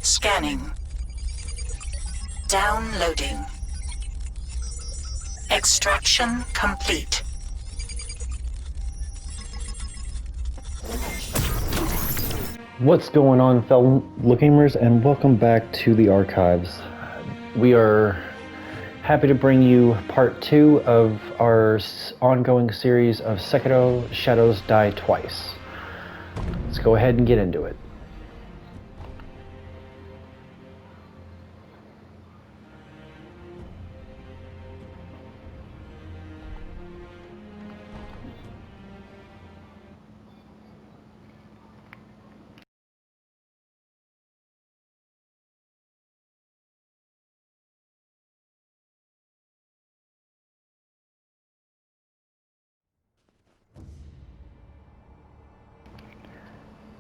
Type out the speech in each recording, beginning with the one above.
Scanning. Downloading. Extraction complete. What's going on, fellow Lookgamers, and welcome back to the archives. We are happy to bring you part 2 of our ongoing series of Sekiro Shadows Die Twice. Let's go ahead and get into it.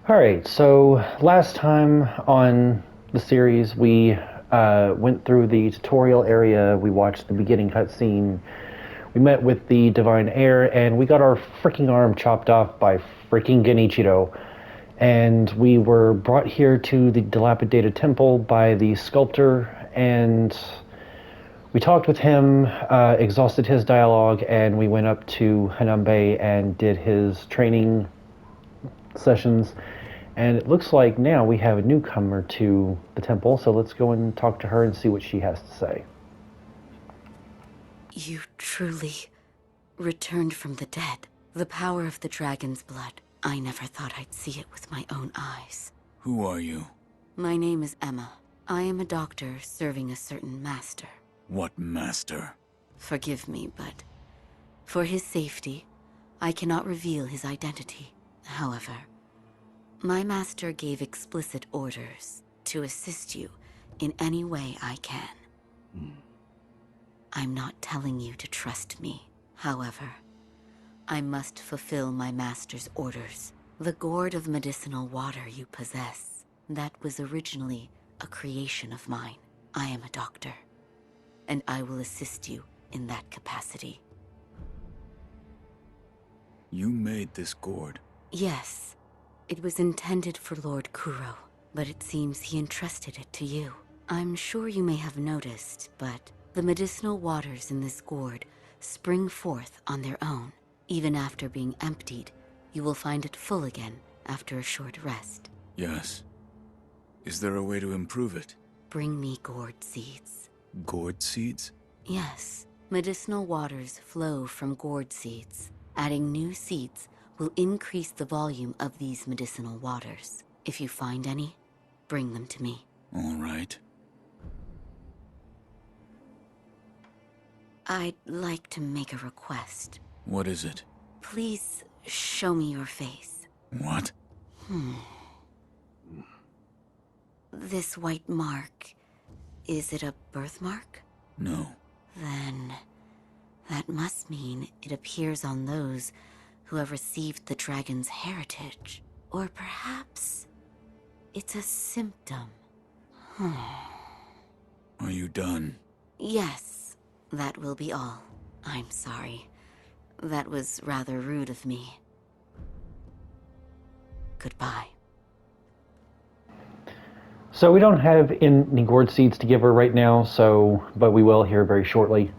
Alright, so last time on the series we went through the tutorial area, we watched the beginning cutscene, we met with the Divine Heir, and we got our freaking arm chopped off by freaking Genichiro. And we were brought here to the dilapidated temple by the sculptor, and we talked with him, exhausted his dialogue, and we went up to Hanambe and did his training sessions. And it looks like now we have a newcomer to the temple, so let's go and talk to her and see what she has to say. You truly returned from the dead. The power of the dragon's blood. I never thought I'd see it with my own eyes. Who are you? My name is Emma. I am a doctor serving a certain master. What master? Forgive me, but for his safety, I cannot reveal his identity. However, my master gave explicit orders to assist you in any way I can. I'm not telling you to trust me. However, I must fulfill my master's orders. The gourd of medicinal water you possess, that was originally a creation of mine. I am a doctor, and I will assist you in that capacity. You made this gourd? Yes. It was intended for Lord Kuro, but it seems he entrusted it to you. I'm sure you may have noticed, but the medicinal waters in this gourd spring forth on their own. Even after being emptied, you will find it full again after a short rest. Yes. Is there a way to improve it? Bring me gourd seeds. Gourd seeds? Yes. Medicinal waters flow from gourd seeds. Adding new seeds will increase the volume of these medicinal waters. If you find any, bring them to me. All right. I'd like to make a request. What is it? Please show me your face. What? This white mark, is it a birthmark? No. Then that must mean it appears on those who have received the dragon's heritage. Or perhaps it's a symptom. Are you done? Yes, that will be all. I'm sorry. That was rather rude of me. Goodbye. So we don't have any gourd seeds to give her right now, but we will here very shortly.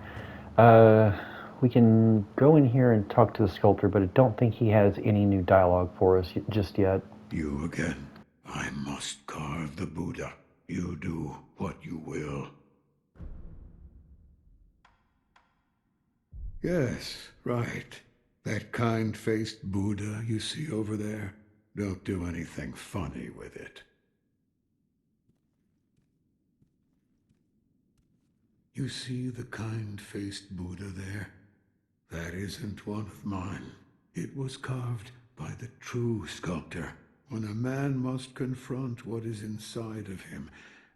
We can go in here and talk to the sculptor, but I don't think he has any new dialogue for us just yet. You again. I must carve the Buddha. You do what you will. Yes, right. That kind-faced Buddha you see over there. Don't do anything funny with it. You see the kind-faced Buddha there? That isn't one of mine. It was carved by the true sculptor. When a man must confront what is inside of him,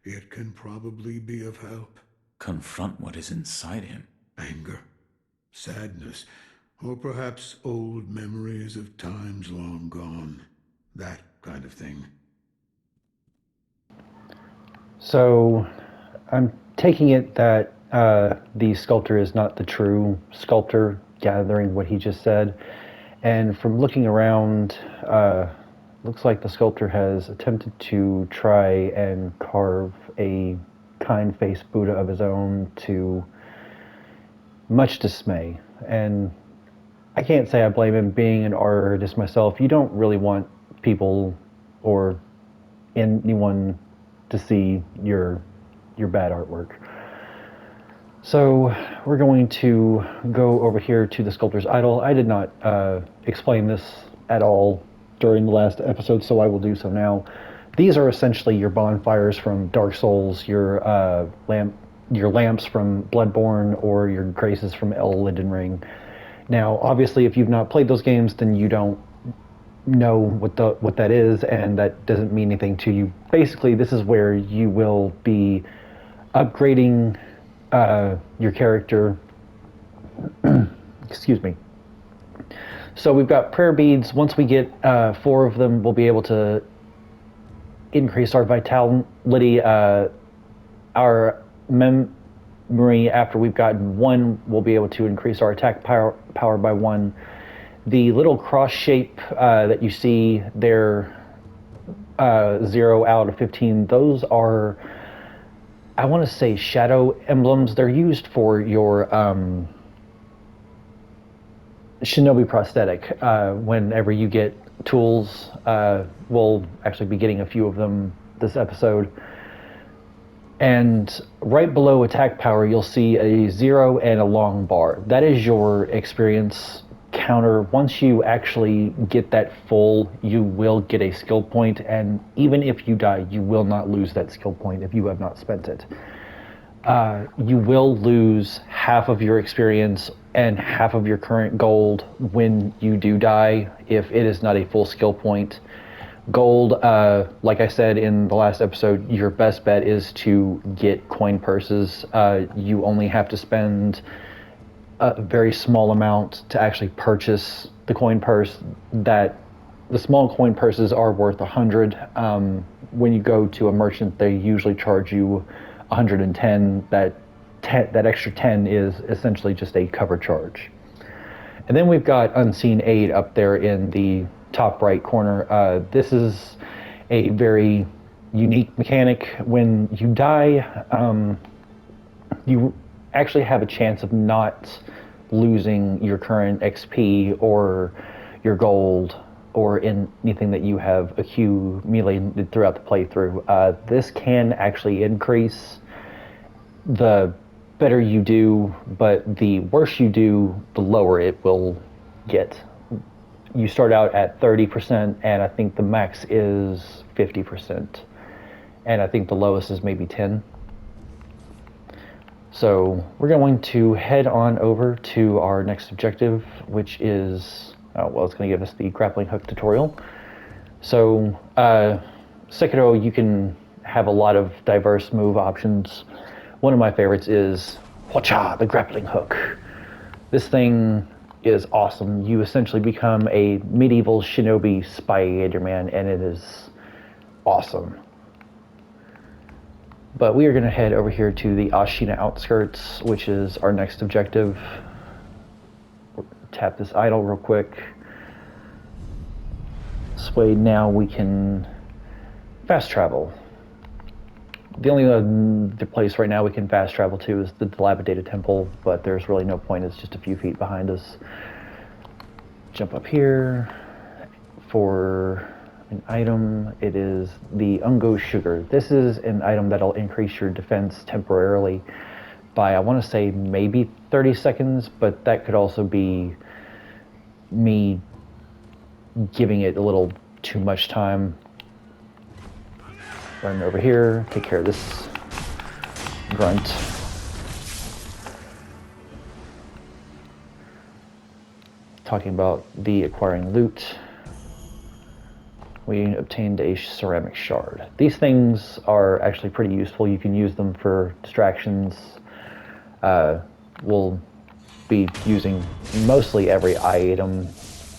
it can probably be of help. Confront what is inside him? Anger, sadness, or perhaps old memories of times long gone. That kind of thing. So I'm taking it that the sculptor is not the true sculptor, gathering what he just said. And from looking around looks like the sculptor has attempted to try and carve a kind-faced Buddha of his own, to much dismay. And I can't say I blame him. Being an art artist myself, you don't really want people or anyone to see your bad artwork. So we're going to go over here to the sculptor's idol. I did not explain this at all during the last episode, so I will do so now. These are essentially your bonfires from Dark Souls, your lamps from Bloodborne, or your graces from Elden Ring. Now, obviously, if you've not played those games, then you don't know what that is, and that doesn't mean anything to you. Basically, this is where you will be upgrading your character. Excuse me. So we've got prayer beads. Once we get 4 of them, we'll be able to increase our vitality. Our memory, after we've gotten 1, we'll be able to increase our attack power by 1. The little cross shape that you see there, 0 out of 15, those are, I want to say, shadow emblems. They're used for your shinobi prosthetic. Whenever you get tools, we'll actually be getting a few of them this episode. And right below attack power, you'll see a 0 and a long bar. That is your experience counter. Once you actually get that full, you will get a skill point, and even if you die, you will not lose that skill point if you have not spent it. You will lose half of your experience and half of your current gold when you do die, if it is not a full skill point. Gold, like I said in the last episode, your best bet is to get coin purses. You only have to spend a very small amount to actually purchase the coin purse. That the small coin purses are worth 100. When you go to a merchant, they usually charge you 110. That extra 10 is essentially just a cover charge. And then we've got Unseen Aid up there in the top right corner. This is a very unique mechanic. When you die, you actually have a chance of not losing your current XP or your gold or anything that you have accumulated throughout the playthrough. This can actually increase the better you do, but the worse you do, the lower it will get. You start out at 30%, and I think the max is 50%. And I think the lowest is maybe 10. So we're going to head on over to our next objective, which is, it's going to give us the grappling hook tutorial. So Sekiro, you can have a lot of diverse move options. One of my favorites is Hwacha, the grappling hook. This thing is awesome. You essentially become a medieval shinobi Spider-Man, and it is awesome. But we are going to head over here to the Ashina outskirts, which is our next objective. Tap this idol real quick. This way now we can fast travel. The only other place right now we can fast travel to is the dilapidated temple, but there's really no point. It's just a few feet behind us. Jump up here for an item. It is the Ungo Sugar. This is an item that'll increase your defense temporarily by, I want to say, maybe 30 seconds, but that could also be me giving it a little too much time. Run over here, take care of this grunt. Talking about the acquiring loot, we obtained a ceramic shard. These things are actually pretty useful. You can use them for distractions. We'll be using mostly every item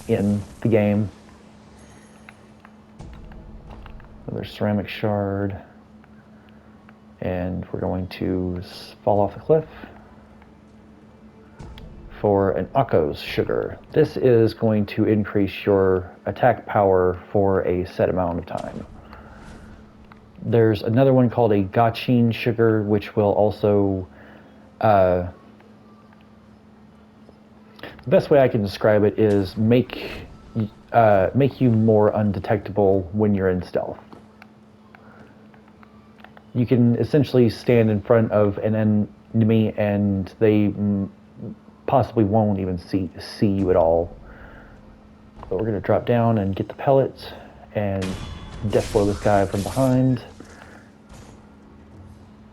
in the game. Another ceramic shard, and we're going to fall off the cliff for an Akko's sugar. This is going to increase your attack power for a set amount of time. There's another one called a Gachin sugar, which will also... the best way I can describe it is make you more undetectable when you're in stealth. You can essentially stand in front of an enemy and they possibly won't even see you at all. But we're going to drop down and get the pellets and death blow this guy from behind.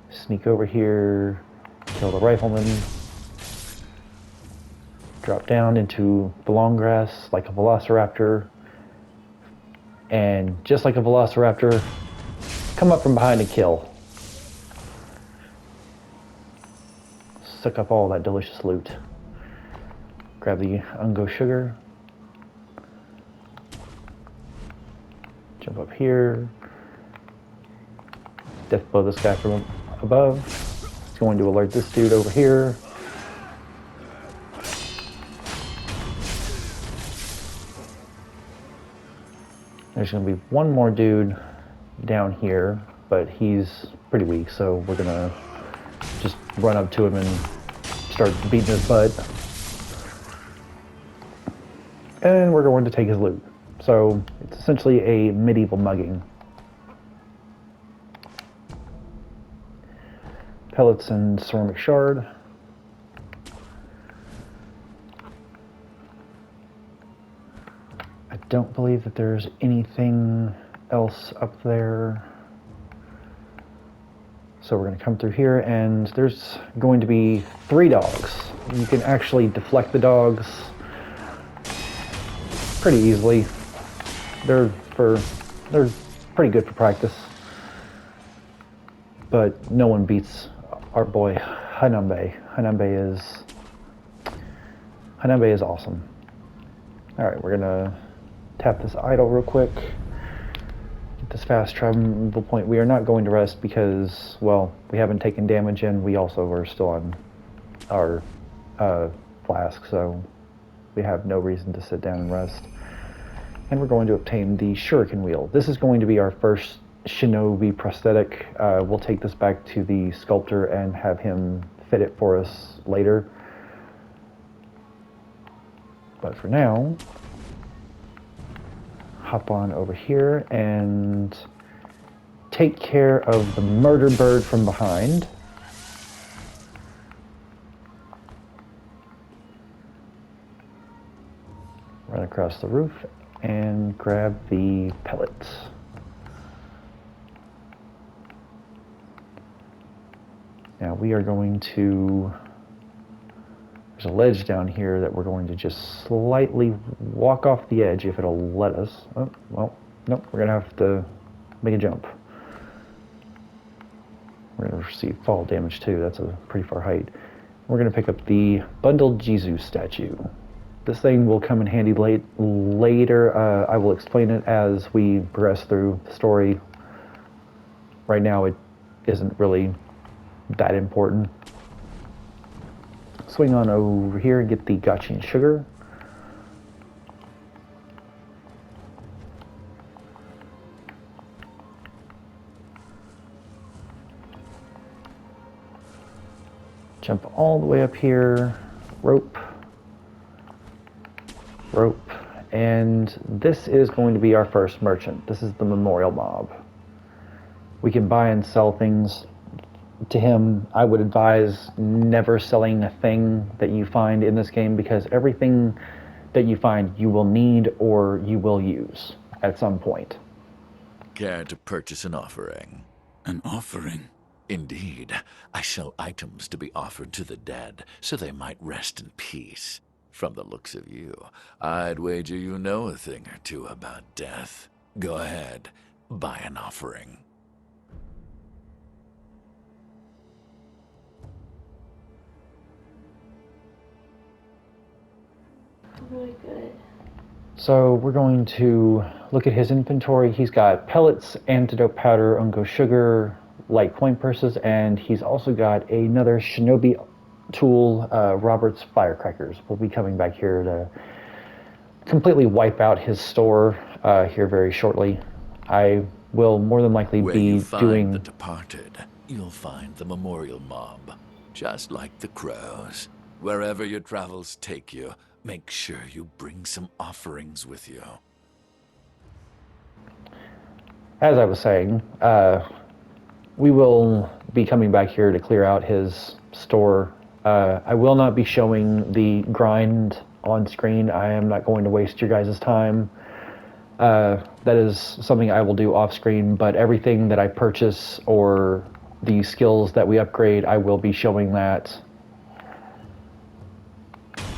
Sneak over here, kill the rifleman. Drop down into the long grass like a velociraptor. And just like a velociraptor, come up from behind and kill. Suck up all that delicious loot. Grab the Ungo sugar. Jump up here. Death blow this guy from above. It's going to alert this dude over here. There's going to be one more dude down here, but he's pretty weak, so we're going to just run up to him and start beating his butt. And we're going to take his loot. So it's essentially a medieval mugging. Pellets and ceramic shard. I don't believe that there's anything else up there. So we're going to come through here, and there's going to be 3 dogs. You can actually deflect the dogs pretty easily. They're pretty good for practice. But no one beats our boy Hanambe. Hanambe is awesome. Alright, we're gonna tap this idol real quick. Get this fast travel point. We are not going to rest because, well, we haven't taken damage and we also are still on our flask, so we have no reason to sit down and rest. And we're going to obtain the shuriken wheel. This is going to be our first shinobi prosthetic. We'll take this back to the sculptor and have him fit it for us later. But for now, hop on over here and take care of the murder bird from behind. Run across the roof and grab the pellets. Now we are going to, there's a ledge down here that we're going to just slightly walk off the edge if it'll let us. Oh, well, nope, we're gonna have to make a jump. We're gonna receive fall damage too, that's a pretty far height. We're gonna pick up the bundled Jesus statue. This thing will come in handy later. I will explain it as we progress through the story. Right now it isn't really that important. Swing on over here and get the Gachin sugar. Jump all the way up here. Rope. Rope. And this is going to be our first merchant. This is the memorial mob. We can buy and sell things to him. I would advise never selling a thing that you find in this game because everything that you find you will need or you will use at some point. Care to purchase an offering? An offering? Indeed. I sell items to be offered to the dead, so they might rest in peace. From the looks of you, I'd wager you know a thing or two about death. Go ahead, buy an offering. Really good. So we're going to look at his inventory. He's got pellets, antidote powder, ungo sugar, light coin purses, and he's also got another shinobi tool, Robert's Firecrackers, will be coming back here to completely wipe out his store here very shortly. I will more than likely Where be you find doing... the departed, you'll find the memorial mob, just like the crows. Wherever your travels take you, make sure you bring some offerings with you. As I was saying, we will be coming back here to clear out his store. I will not be showing the grind on screen. I am not going to waste your guys' time. That is something I will do off screen, but everything that I purchase or the skills that we upgrade, I will be showing that.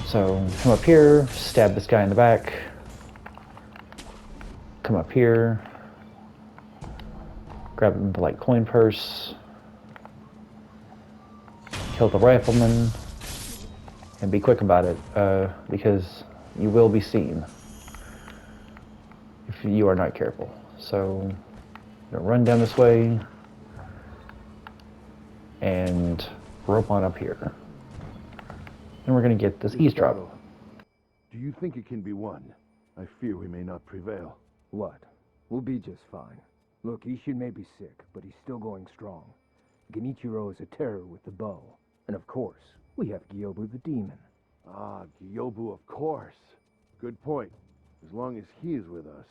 So come up here, stab this guy in the back. Come up here, grab the light coin purse, kill the rifleman, and be quick about it, because you will be seen if you are not careful. So I'm gonna run down this way and rope on up here. And we're gonna get this eavesdrop. Do you think it can be won? I fear we may not prevail. What? We'll be just fine. Look, Ishin may be sick, but he's still going strong. Genichiro is a terror with the bow. And of course, we have Gyobu the demon. Ah, Gyobu, of course. Good point. As long as he is with us,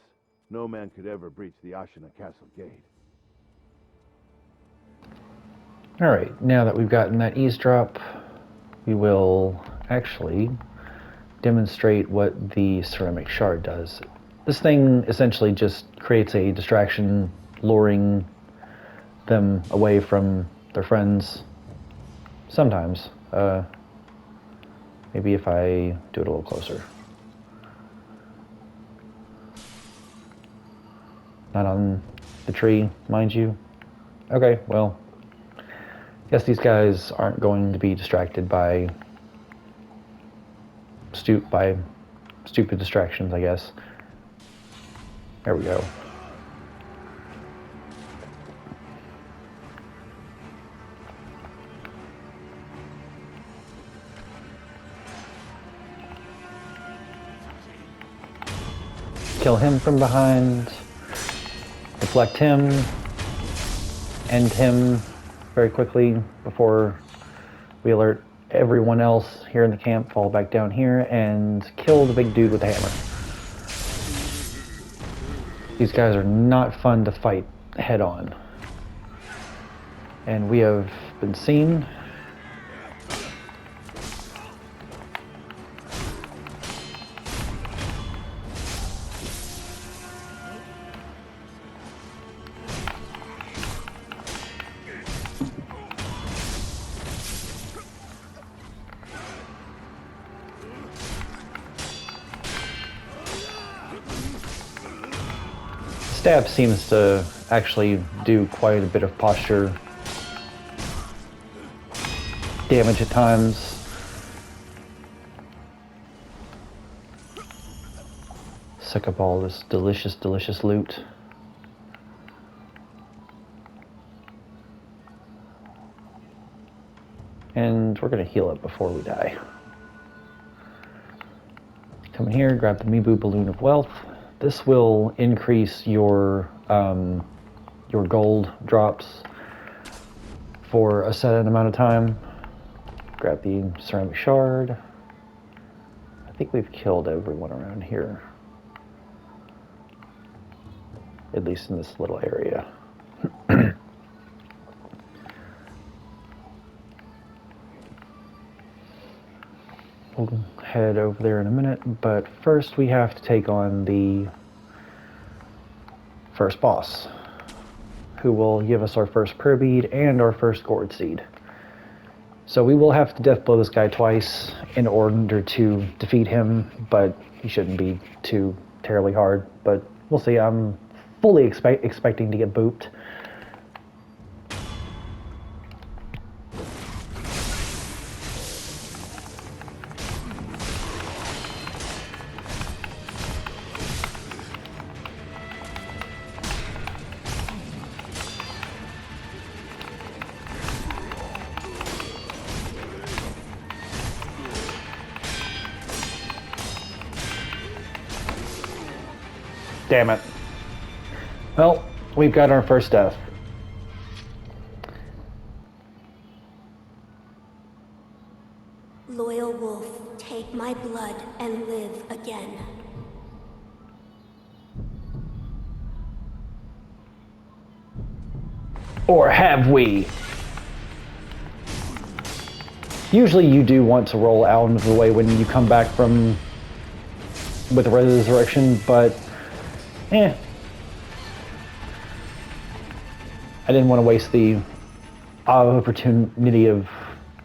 no man could ever breach the Ashina Castle gate. Alright, now that we've gotten that eavesdrop, we will actually demonstrate what the ceramic shard does. This thing essentially just creates a distraction, luring them away from their friends. Sometimes. Maybe if I do it a little closer. Not on the tree, mind you. Okay, well, guess these guys aren't going to be distracted by stupid distractions, I guess. There we go. Kill him from behind, deflect him, end him very quickly before we alert everyone else here in the camp. Fall back down here and kill the big dude with the hammer. These guys are not fun to fight head on. And we have been seen. Stab seems to actually do quite a bit of posture damage at times. Suck up all this delicious, delicious loot. And we're gonna heal up before we die. Come in here, grab the Mibu Balloon of Wealth. This will increase your gold drops for a set amount of time. Grab the ceramic shard. I think we've killed everyone around here. At least in this little area. We'll head over there in a minute, but first we have to take on the first boss, who will give us our first prayer bead and our first gourd seed. So we will have to death blow this guy twice in order to defeat him, but he shouldn't be too terribly hard, but we'll see. I'm fully expecting to get booped. Damn it. Well, we've got our first death. Loyal wolf, take my blood and live again. Or have we? Usually you do want to roll out of the way when you come back from with resurrection, but I didn't want to waste the opportunity of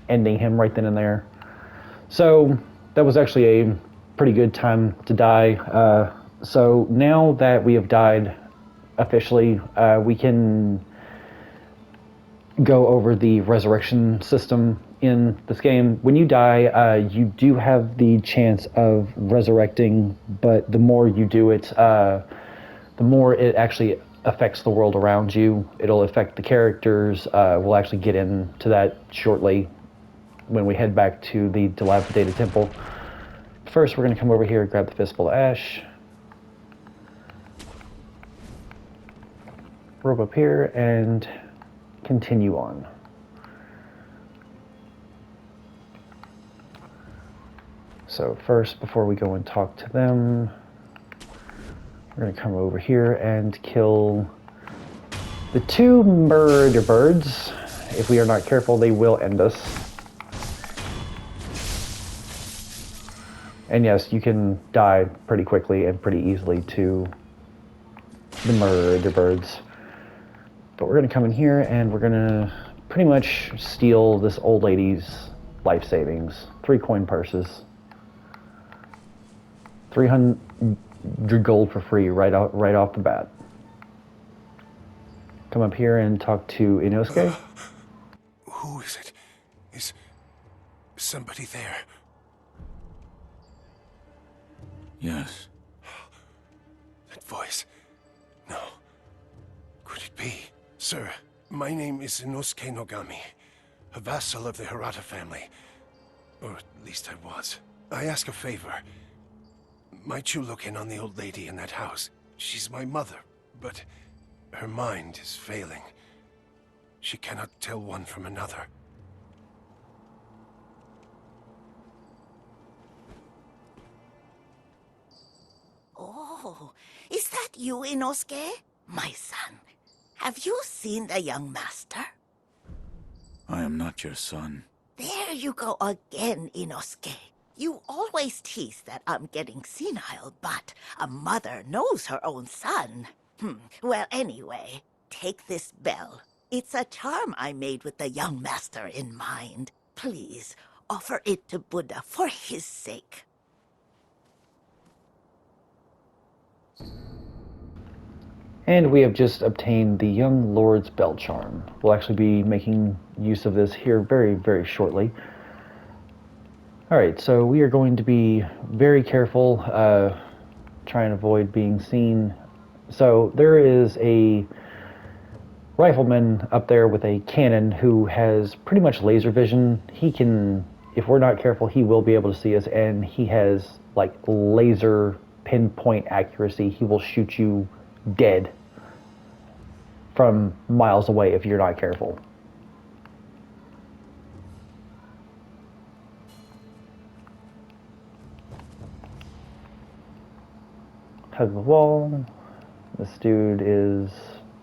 ending him right then and there. So that was actually a pretty good time to die. So now that we have died officially, we can go over the resurrection system in this game. When you die, you do have the chance of resurrecting, but the more you do it, the more it actually affects the world around you. It'll affect the characters. We'll actually get into that shortly when we head back to the dilapidated temple. First, we're going to come over here, grab the fistful of ash, rope up here, and continue on. So first, before we go and talk to them, we're going to come over here and kill the two murder birds. If we are not careful, they will end us. And yes, you can die pretty quickly and pretty easily to the murder birds. But we're going to come in here and we're going to pretty much steal this old lady's life savings. 3 coin purses. 300 gold for free right off the bat. Come up here and talk to Inosuke. Who is it? Is somebody there? Yes. That voice. No. Could it be? Sir, my name is Inosuke Nogami, a vassal of the Hirata family. Or at least I was. I ask a favor. Might you look in on the old lady in that house? She's my mother, but her mind is failing. She cannot tell one from another. Oh, is that you, Inosuke? My son, have you seen the young master? I am not your son. There you go again, Inosuke. You always tease that I'm getting senile, but a mother knows her own son. Well, anyway, take this bell. It's a charm I made with the young master in mind. Please, offer it to Buddha for his sake. And we have just obtained the young lord's bell charm. We'll actually be making use of this here very, very shortly. Alright, so we are going to be very careful, try and avoid being seen. So there is a rifleman up there with a cannon who has pretty much laser vision. He can, if we're not careful, he will be able to see us, and he has like laser pinpoint accuracy. He will shoot you dead from miles away if you're not careful. Hug the wall. This dude is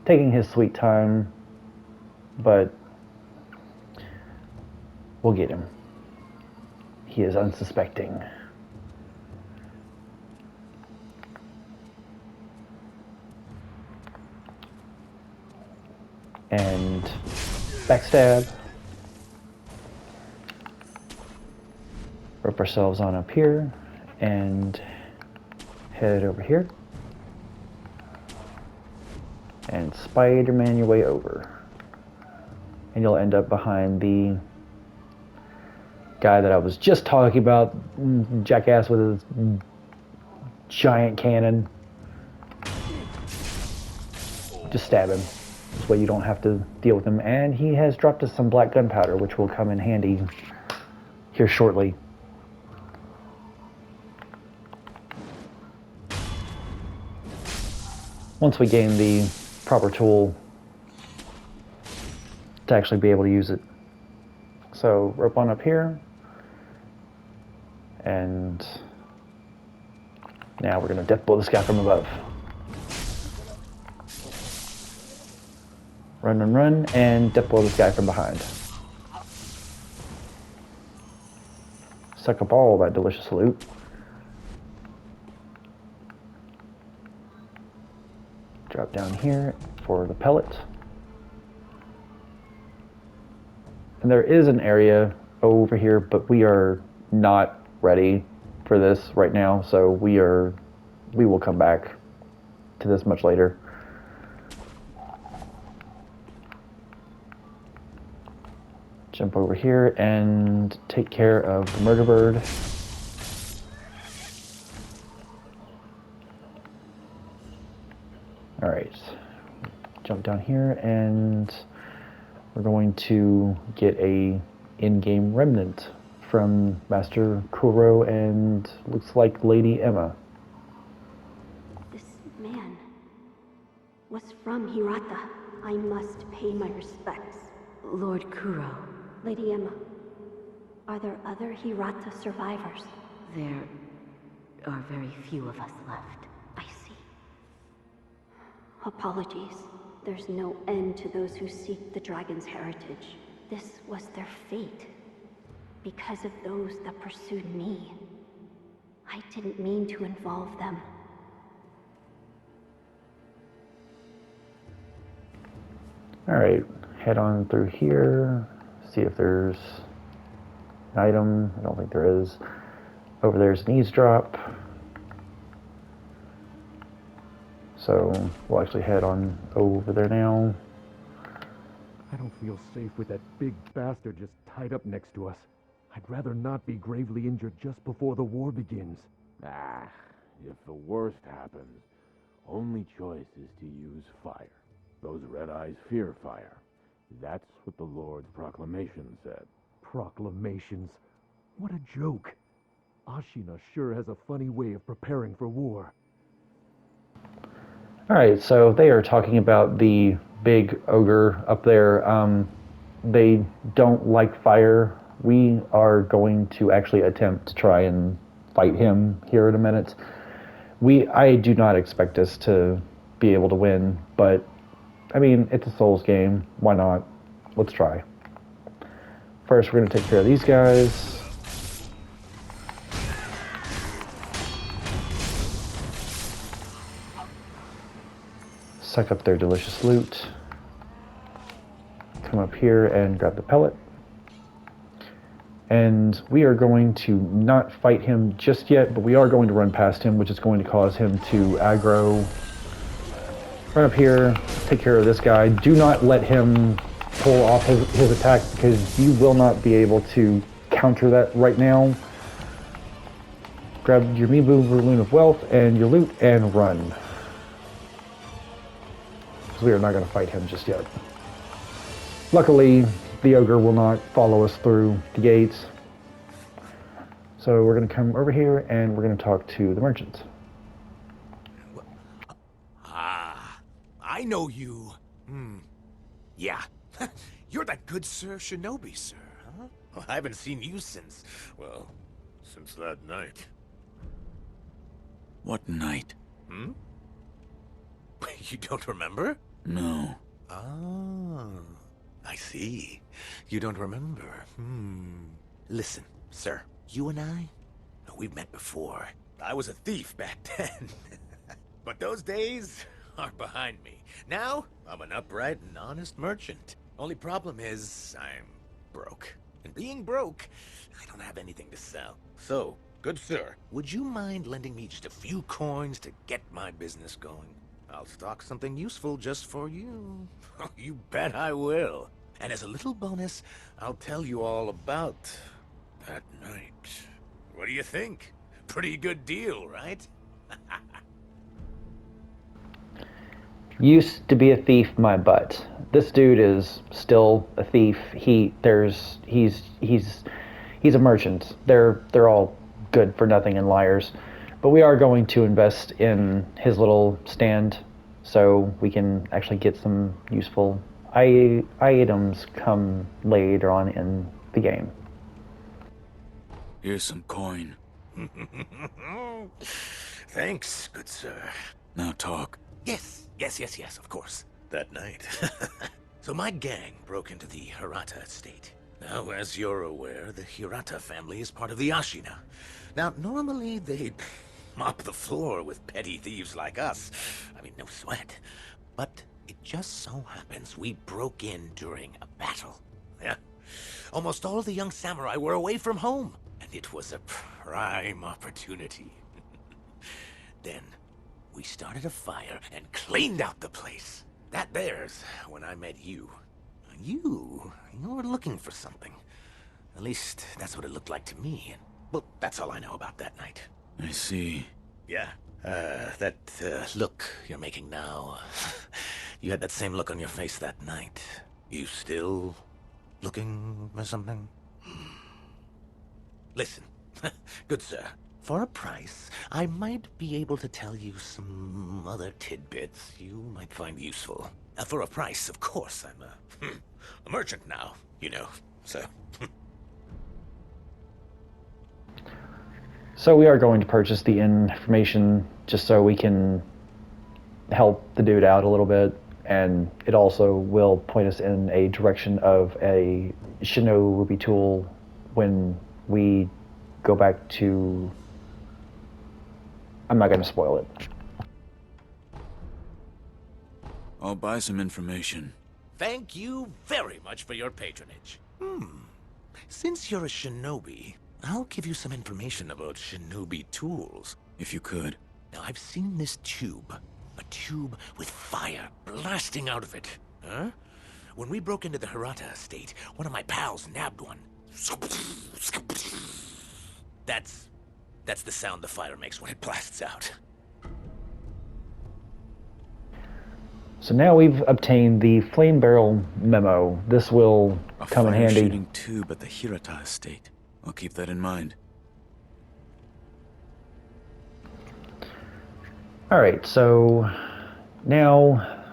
taking his sweet time, but we'll get him. He is unsuspecting. And backstab. Rope ourselves on up here and head over here. And Spider-Man your way over. And you'll end up behind the guy that I was just talking about, jackass with his giant cannon. Just stab him. This way you don't have to deal with him. And he has dropped us some black gunpowder, which will come in handy here shortly. once we gain the proper tool to actually be able to use it. So rope on up here, and now we're going to death blow this guy from above. Run, run, run, and death blow this guy from behind. Suck up all that delicious loot. Drop down here for the pellet. And there is an area over here, but we are not ready for this right now, so we will come back to this much later. Jump over here and take care of the murder bird. All right, jump down here and we're going to get a in-game remnant from Master Kuro and looks like Lady Emma. This man was from Hirata. I must pay my respects. Lord Kuro, Lady Emma, are there other Hirata survivors? there are very few of us left. I see. Apologies. There's no end to those who seek the dragon's heritage. This was their fate. Because of those that pursued me. I didn't mean to involve them. All right, head on through here, see if there's an item. I don't think there is. Over there's an eavesdrop. So we'll actually head on over there now. I don't feel safe with that big bastard just tied up next to us. I'd rather not be gravely injured just before the war begins. Ah, if the worst happens, only choice is to use fire. Those red eyes fear fire. That's what the Lord's proclamation said. Proclamations? What a joke. Ashina sure has a funny way of preparing for war. All right, so they are talking about the big ogre up there. They don't like fire. We are going to actually attempt to try and fight him here in a minute. I do not expect us to be able to win, but I mean, it's a Souls game. Why not? Let's try. First, we're going to take care of these guys. Suck up their delicious loot. Come up here and grab the pellet. And we are going to not fight him just yet, but we are going to run past him, which is going to cause him to aggro. Run up here, take care of this guy. Do not let him pull off his attack because you will not be able to counter that right now. Grab your Mibu Balloon of Wealth and your loot and run. So we are not going to fight him just yet. Luckily, the ogre will not follow us through the gates. So we're going to come over here and we're going to talk to the merchant. Ah, I know you. Yeah. You're that good Sir Shinobi, sir, huh? Well, I haven't seen you since, well, since that night. What night? You don't remember? No. Ah, I see. You don't remember. Listen, sir, you and I, we've met before. I was a thief back then. But those days are behind me. Now, I'm an upright and honest merchant. Only problem is, I'm broke. And being broke, I don't have anything to sell. So, good sir, would you mind lending me just a few coins to get my business going? I'll stock something useful just for you. You bet I will. And as a little bonus, I'll tell you all about that night. What do you think? Pretty good deal, right? Used to be a thief, my butt. This dude is still a thief. He's a merchant. They're all good for nothing and liars. But we are going to invest in his little stand so we can actually get some useful items come later on in the game. Here's some coin. Thanks, good sir. Now talk. Yes, of course. That night. So my gang broke into the Hirata estate. Now, as you're aware, the Hirata family is part of the Ashina. Now, normally they'd mop the floor with petty thieves like us. I mean, no sweat. But it just so happens we broke in during a battle. Yeah. Almost all the young samurai were away from home, and it was a prime opportunity. Then, we started a fire and cleaned out the place. That there's when I met you. You were looking for something. At least, that's what it looked like to me. And, well, that's all I know about that night. I see. Yeah, that look you're making now. You had that same look on your face that night. You still looking for something? Listen, good sir. For a price, I might be able to tell you some other tidbits you might find useful. For a price, of course. I'm a merchant now, you know, so... So we are going to purchase the information just so we can help the dude out a little bit, and it also will point us in a direction of a shinobi tool when we go back to... I'm not going to spoil it. I'll buy some information. Thank you very much for your patronage. Since you're a shinobi, I'll give you some information about shinobi tools. If you could. Now, I've seen this tube. A tube with fire blasting out of it. Huh? When we broke into the Hirata estate, one of my pals nabbed one. That's the sound the fire makes when it blasts out. So now we've obtained the flame barrel memo. This will come in handy. A fire-shooting tube at the Hirata estate. I'll keep that in mind. Alright, so now,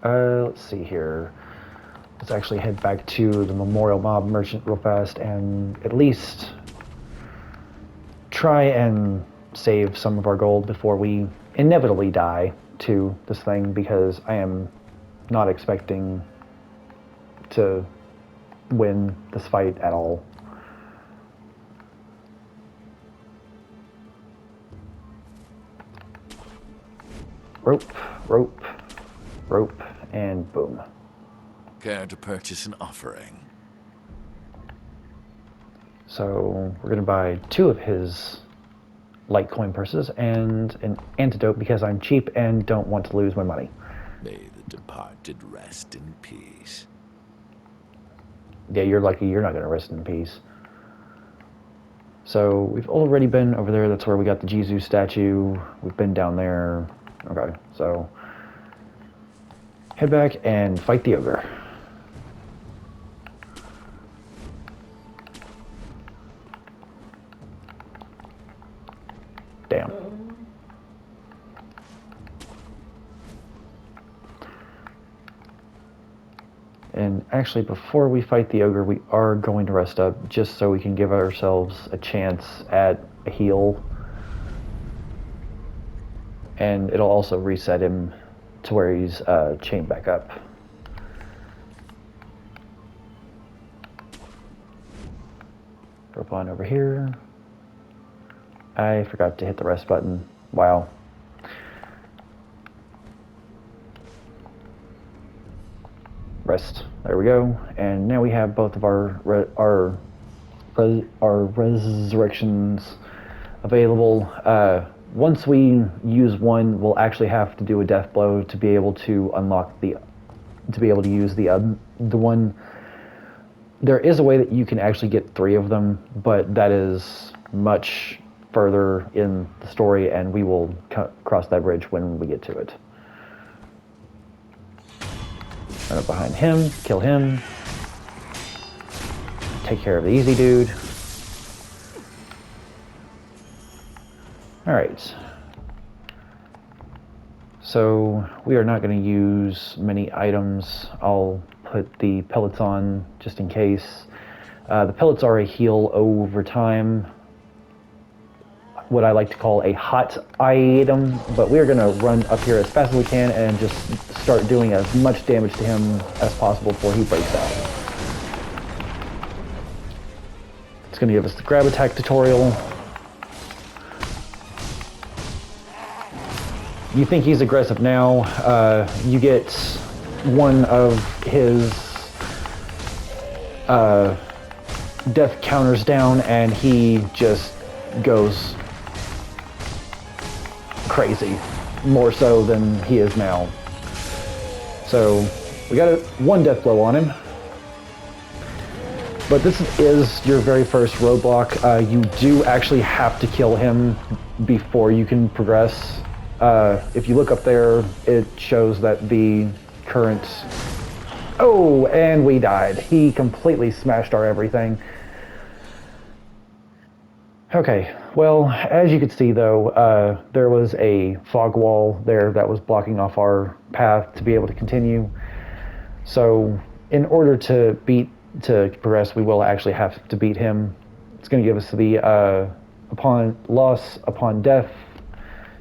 let's see here. Let's actually head back to the Memorial Mob Merchant real fast and at least try and save some of our gold before we inevitably die to this thing, because I am not expecting to win this fight at all. Rope, rope, rope, and boom. Care to purchase an offering? So we're gonna buy 2 of his Litecoin purses and an antidote because I'm cheap and don't want to lose my money. May the departed rest in peace. Yeah, you're lucky you're not gonna rest in peace. So we've already been over there. That's where we got the Jesus statue. We've been down there. Okay, so head back and fight the ogre. Damn. And actually, before we fight the ogre, we are going to rest up just so we can give ourselves a chance at a heal. And it'll also reset him to where he's chained back up. Rope on over here. I forgot to hit the rest button. Wow. Rest. There we go. And now we have both of our resurrections available. Once we use one, we'll actually have to do a death blow to be able to unlock to be able to use the one. There is a way that you can actually get 3 of them, but that is much further in the story, and we will cross that bridge when we get to it. Run up behind him, kill him, take care of the easy dude. Alright. So we are not going to use many items. I'll put the pellets on just in case. The pellets are a heal over time, what I like to call a hot item, but we're going to run up here as fast as we can and just start doing as much damage to him as possible before he breaks out. It's going to give us the grab attack tutorial. You think he's aggressive now, you get one of his death counters down and he just goes crazy, more so than he is now. So we got one death blow on him. But this is your very first roadblock. You do actually have to kill him before you can progress. If you look up there, it shows that the current... Oh, and we died. He completely smashed our everything. Okay, well, as you can see though, there was a fog wall there that was blocking off our path to be able to continue. So in order to progress, we will actually have to beat him. It's going to give us the upon loss upon death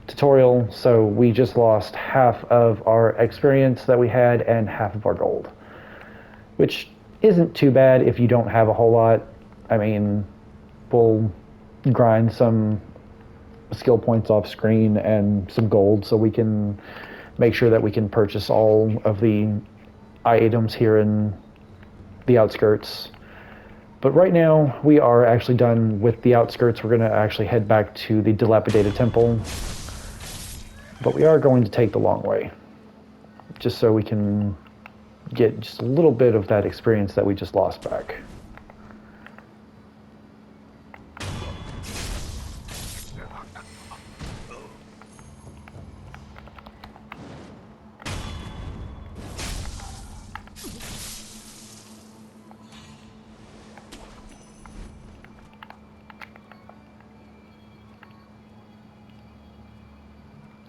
tutorial. So we just lost half of our experience that we had and half of our gold, which isn't too bad if you don't have a whole lot. I mean, we'll grind some skill points off screen and some gold so we can make sure that we can purchase all of the items here in the outskirts. But right now we are actually done with the outskirts. We're going to actually head back to the dilapidated temple, but we are going to take the long way just so we can get just a little bit of that experience that we just lost back.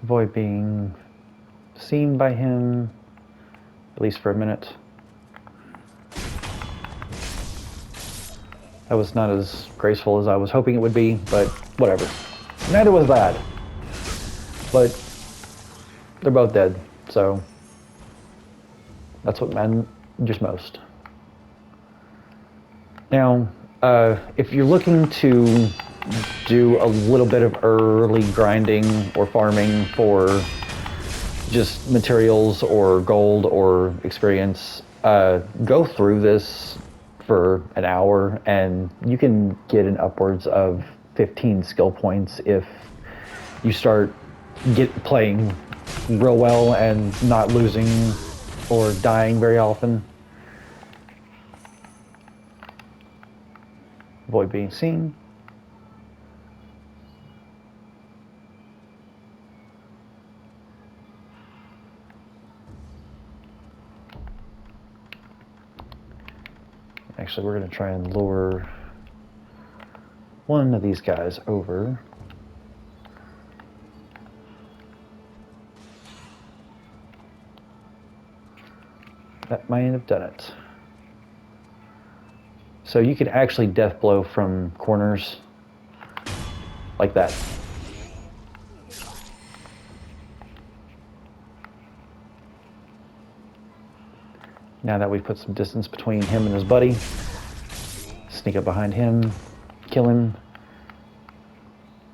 Avoid being seen by him, at least for a minute. That was not as graceful as I was hoping it would be, but whatever. Neither was that. But they're both dead, so that's what matters most. Now, if you're looking to do a little bit of early grinding or farming for just materials or gold or experience, go through this for an hour and you can get an upwards of 15 skill points if you start playing real well and not losing or dying very often. Avoid being seen. Actually, we're going to try and lure one of these guys over. That might have done it. So you can actually death blow from corners like that. Now that we've put some distance between him and his buddy, sneak up behind him, kill him,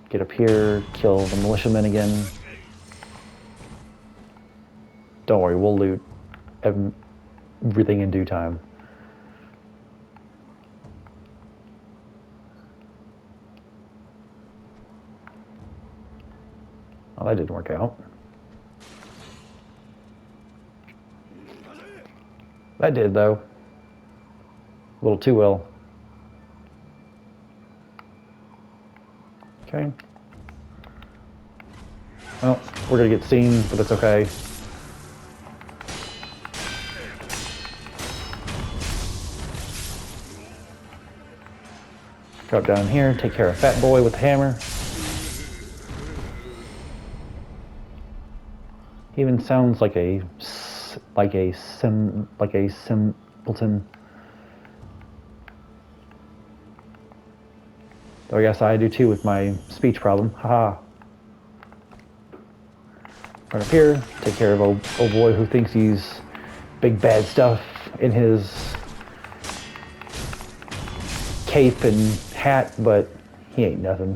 get up here, kill the militiamen again. Don't worry, we'll loot everything in due time. Well, that didn't work out. That did, though. A little too well. Okay. Well, we're gonna get seen, but that's okay. Drop down here, take care of Fat Boy with the hammer. He even sounds like a simpleton. Though I guess I do too with my speech problem. Haha. Run up here, take care of old boy who thinks he's big bad stuff in his cape and hat, but he ain't nothing.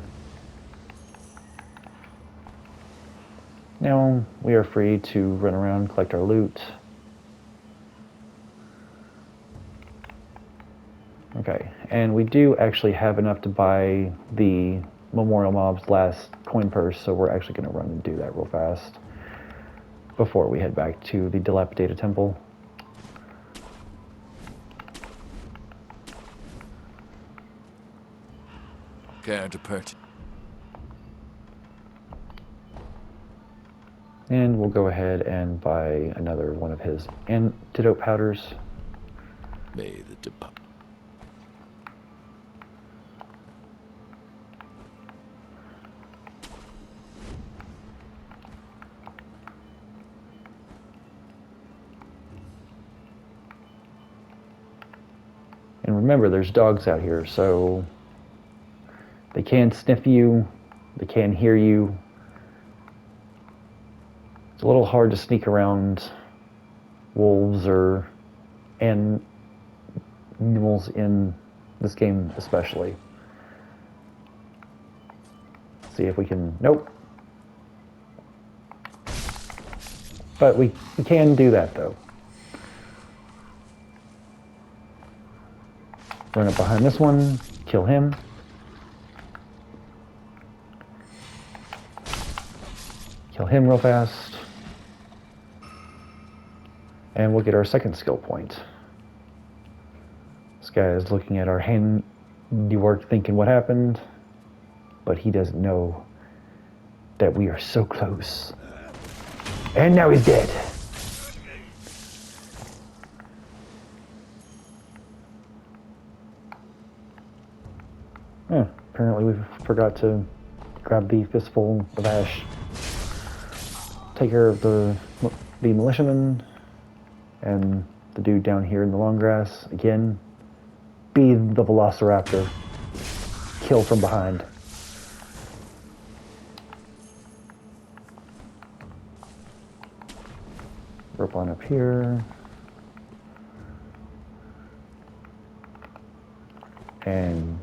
Now we are free to run around, collect our loot. Okay, and we do actually have enough to buy the Memorial Mob's last coin purse, so we're actually going to run and do that real fast before we head back to the dilapidated temple. Care to purchase? And we'll go ahead and buy another one of his antidote powders. May the departed. And remember, there's dogs out here, so they can sniff you, they can hear you. It's a little hard to sneak around wolves or animals in this game especially. See if we can, nope. But we can do that though. Run up behind this one, kill him. Kill him real fast. And we'll get our second skill point. This guy is looking at our handiwork thinking what happened, but he doesn't know that we are so close. And now he's dead. Apparently we forgot to grab the fistful of ash. Take care of the militiaman and the dude down here in the long grass. Again, be the velociraptor. Kill from behind. Rope on up here. And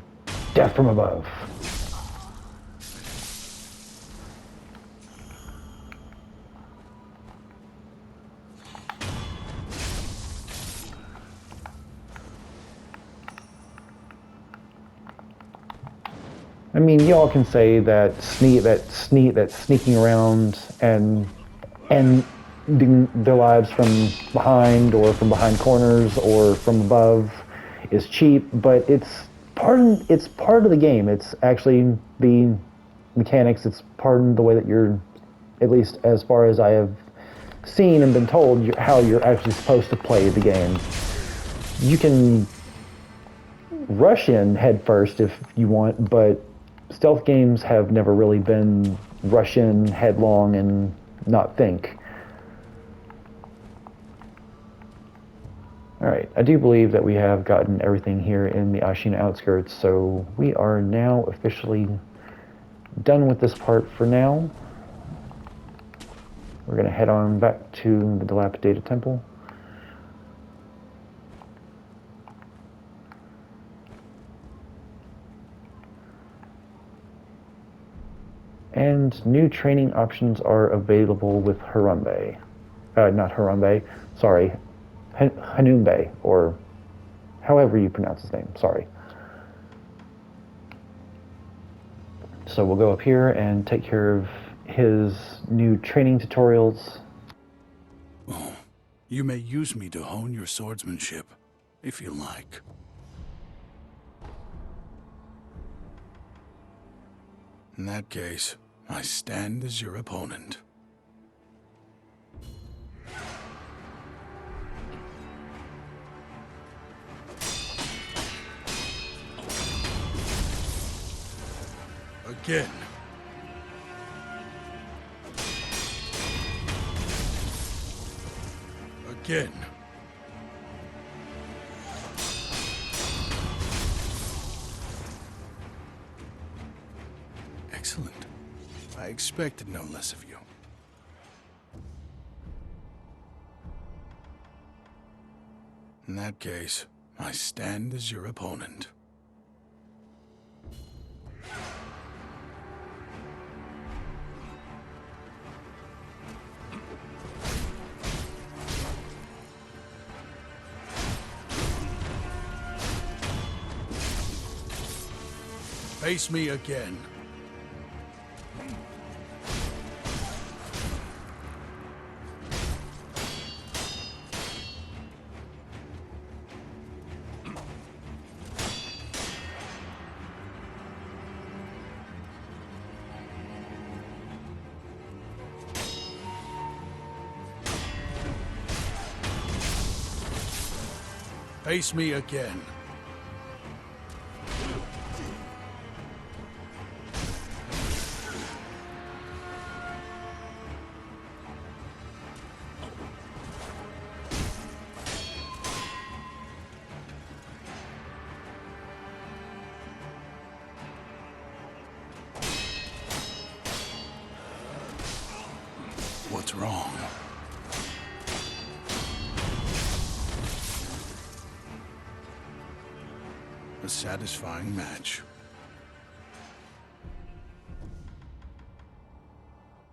death from above. I mean, y'all can say that sneaking around and ending their lives from behind or from behind corners or from above is cheap, but it's part of the game. It's actually the mechanics. It's part of the way that you're, at least as far as I have seen and been told, how you're actually supposed to play the game. You can rush in head first if you want, but stealth games have never really been rush in headlong and not think. Alright, I do believe that we have gotten everything here in the Ashina outskirts, so we are now officially done with this part for now. We're going to head on back to the dilapidated temple. And new training options are available with Harambe. Not Harambe, sorry. Hanumbe, or however you pronounce his name, sorry. So we'll go up here and take care of his new training tutorials. Oh, you may use me to hone your swordsmanship, if you like. In that case, I stand as your opponent. Again. Again. Excellent. I expected no less of you. In that case, I stand as your opponent. Face me again. Face me again. What's wrong? A satisfying match.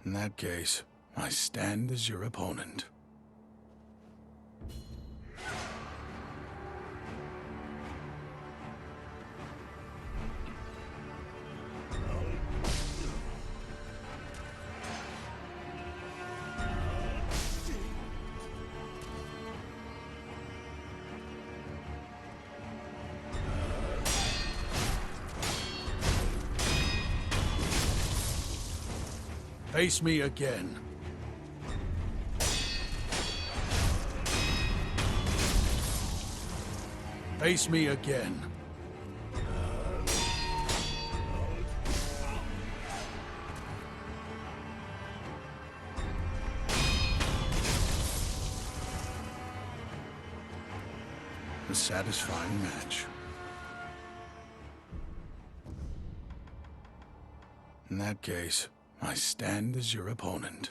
In that case, I stand as your opponent. Face me again. Face me again. A satisfying match. In that case, I stand as your opponent.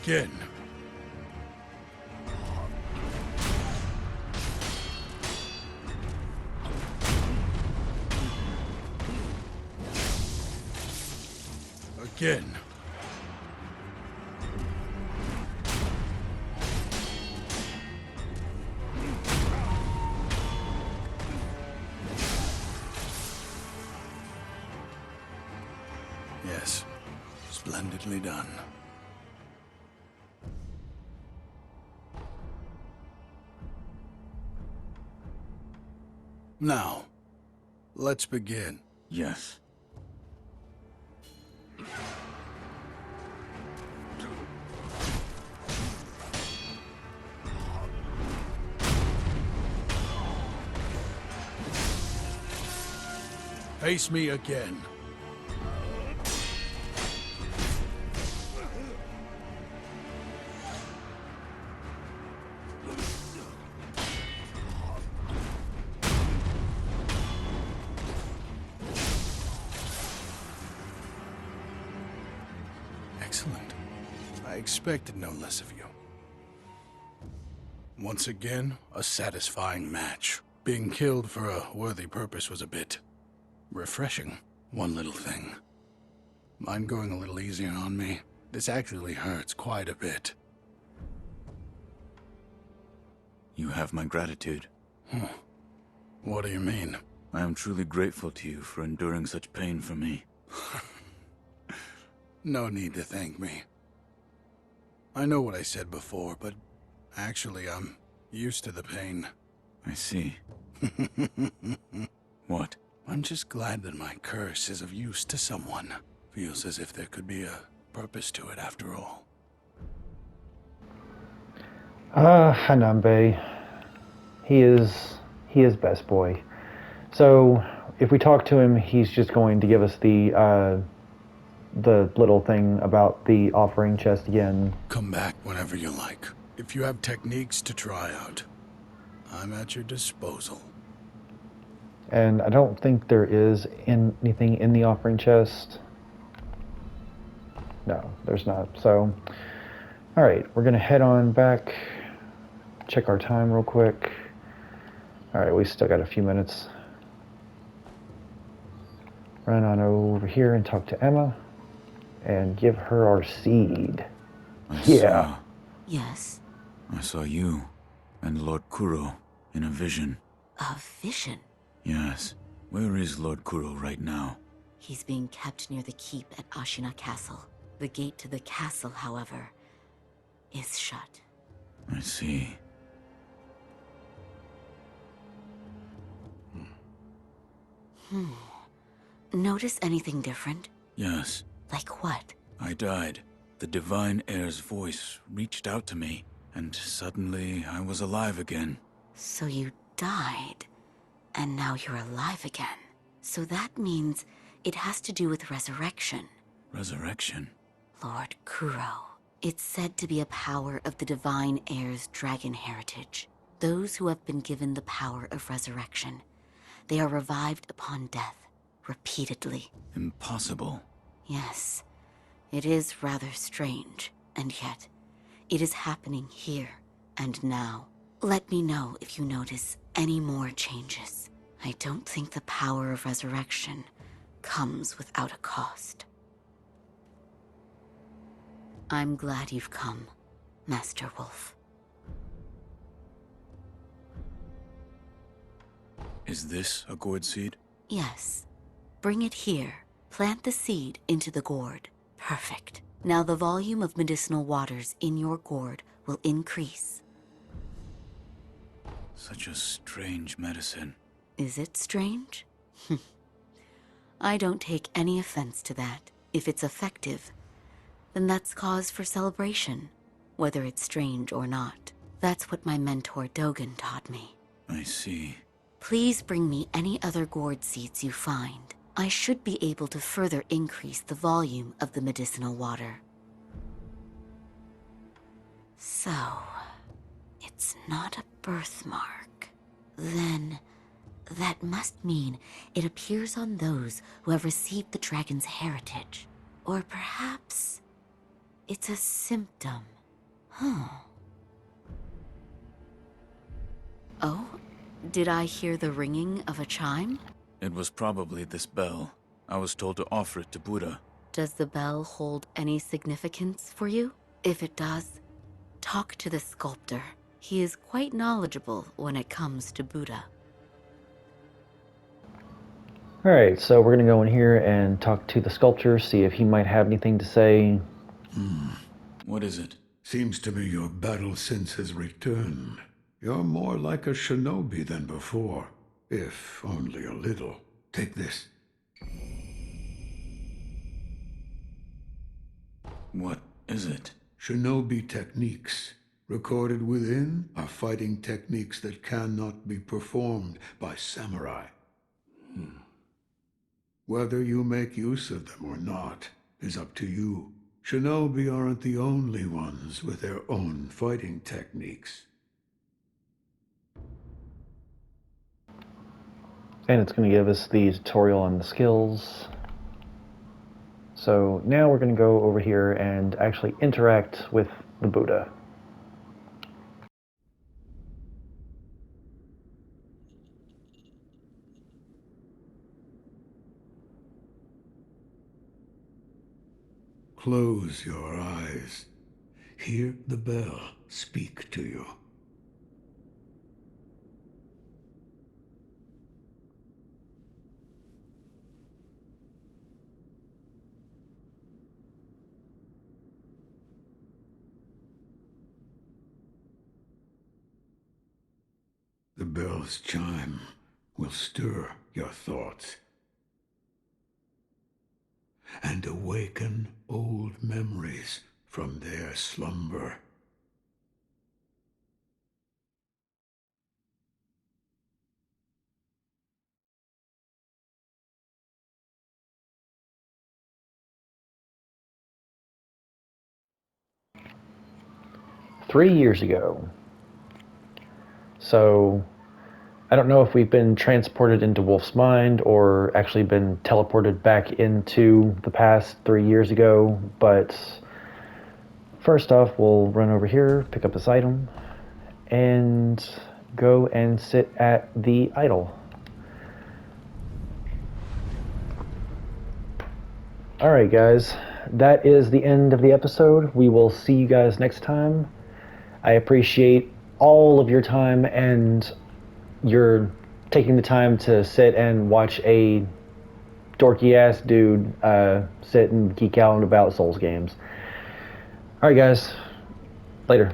Again. Again. Yes, splendidly done. Now, let's begin. Yes. Face me again. Excellent. I expected no less of you. Once again, a satisfying match. Being killed for a worthy purpose was a bit refreshing. One little thing. Mind going a little easier on me? This actually hurts quite a bit. You have my gratitude. What do you mean? I am truly grateful to you for enduring such pain for me. No need to thank me. I know what I said before, but actually I'm used to the pain. I see. What? I'm just glad that my curse is of use to someone. Feels as if there could be a purpose to it after all. Hanambe. He is best boy. So if we talk to him, he's just going to give us the little thing about the offering chest again. Come back whenever you like. If you have techniques to try out, I'm at your disposal. And I don't think there is anything in the offering chest. No, there's not. So, all right, we're gonna head on back, check our time real quick. All right, we still got a few minutes. Run on over here and talk to Emma and give her our seed. Yes? I saw you and Lord Kuro in a vision. A vision? Yes. Where is Lord Kuro right now? He's being kept near the keep at Ashina Castle. The gate to the castle, however, is shut. I see. Notice anything different? Yes. Like what? I died. The divine heir's voice reached out to me, and suddenly I was alive again. So you died, and now you're alive again. So that means it has to do with resurrection. Resurrection? Lord Kuro. It's said to be a power of the divine heir's dragon heritage. Those who have been given the power of resurrection, they are revived upon death, repeatedly. Impossible. Yes, it is rather strange, and yet, it is happening here and now. Let me know if you notice any more changes. I don't think the power of resurrection comes without a cost. I'm glad you've come, Master Wolf. Is this a gourd seed? Yes. Bring it here. Plant the seed into the gourd. Perfect. Now the volume of medicinal waters in your gourd will increase. Such a strange medicine. Is it strange? I don't take any offense to that. If it's effective, then that's cause for celebration, whether it's strange or not. That's what my mentor Dogen taught me. I see. Please bring me any other gourd seeds you find. I should be able to further increase the volume of the medicinal water. So, it's not a birthmark. Then, that must mean it appears on those who have received the dragon's heritage. Or perhaps, it's a symptom. Oh, did I hear the ringing of a chime? It was probably this bell. I was told to offer it to Buddha. Does the bell hold any significance for you? If it does, talk to the sculptor. He is quite knowledgeable when it comes to Buddha. All right, so we're gonna go in here and talk to the sculptor, see if he might have anything to say. What is it? Seems to me your battle sense has returned. You're more like a shinobi than before, if only a little. Take this. What is it? Shinobi techniques. Recorded within are fighting techniques that cannot be performed by samurai. Whether you make use of them or not is up to you. Shinobi aren't the only ones with their own fighting techniques. And it's going to give us the tutorial on the skills. So now we're going to go over here and actually interact with the Buddha. Close your eyes. Hear the bell speak to you. The bell's chime will stir your thoughts and awaken old memories from their slumber. 3 years ago. So I don't know if we've been transported into Wolf's mind or actually been teleported back into the past 3 years ago, but first off, we'll run over here, pick up this item, and go and sit at the idol. Alright guys, that is the end of the episode. We will see you guys next time. I appreciate all of your time and your taking the time to sit and watch a dorky ass dude sit and geek out about Souls games. Alright guys, later.